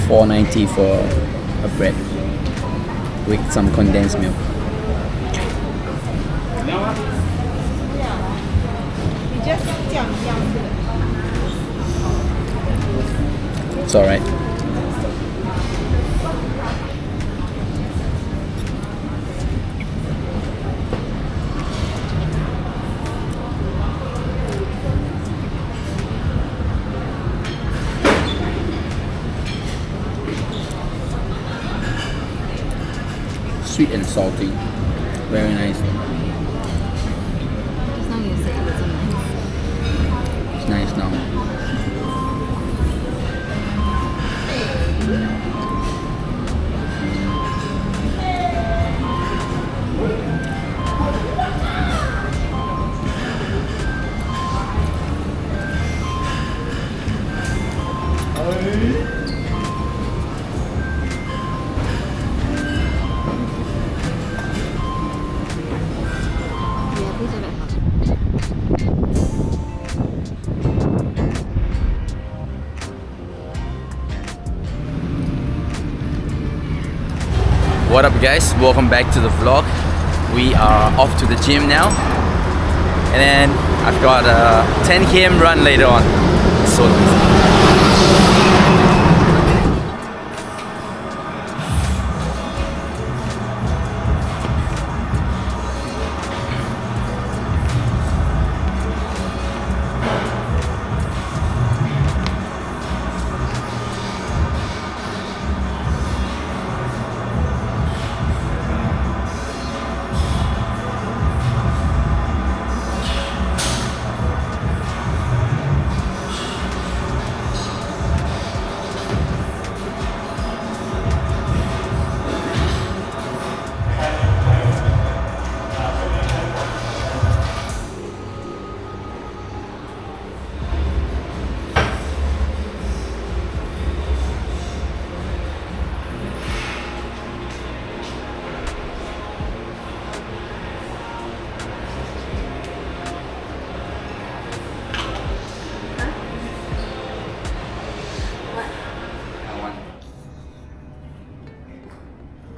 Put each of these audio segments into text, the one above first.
4.90 for a bread with some condensed milk. It's alright. Sweet and salty, very nice. Just now you said it wasn't nice. It's nice now. What up guys, welcome back to the vlog. We are off to the gym now, and then I've got a 10 km run later on.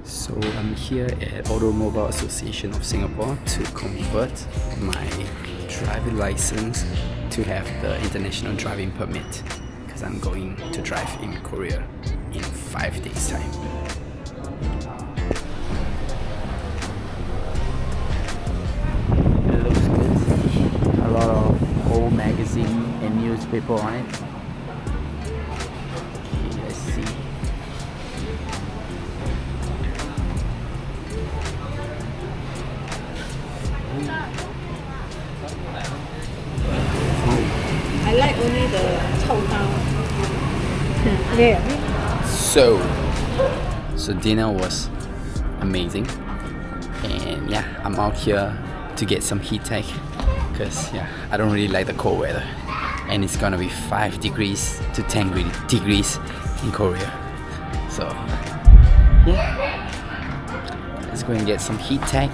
So I'm here at Automobile Association of Singapore to convert my driving license to have the international driving permit, because I'm going to drive in Korea in 5 days time. It looks good. A lot of old magazine and newspaper on it. Okay, let's see. I like only the chao tao. Yeah. So dinner was amazing, and yeah, I'm out here to get some heat tech, because yeah, I don't really like the cold weather, and it's gonna be 5 degrees to 10 degrees in Korea. So yeah, let's go and get some heat tech.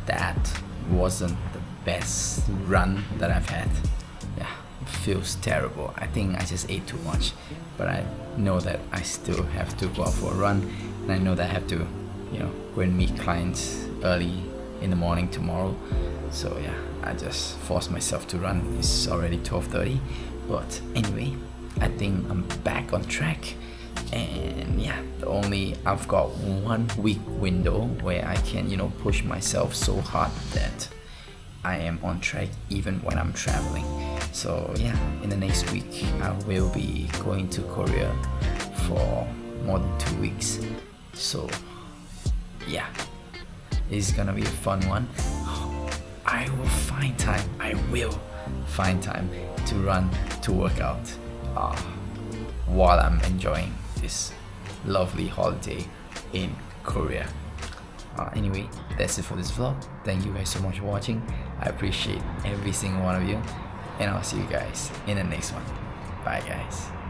That wasn't the best run that I've had. Yeah, it feels terrible. I think I just ate too much, but I know that I still have to go out for a run, and I know that I have to, go and meet clients early in the morning tomorrow. So yeah, I just forced myself to run. It's already 12:30, but anyway, I think I'm back on track. And yeah, I've got 1 week window where I can push myself so hard that I am on track even when I'm traveling. So yeah, in the next week I will be going to Korea for more than 2 weeks. So yeah, it's gonna be a fun one. I will find time to run, to work out while I'm enjoying this lovely holiday in Korea. Anyway, that's it for this vlog. Thank you guys so much for watching. I appreciate every single one of you, and I'll see you guys in the next one. Bye guys.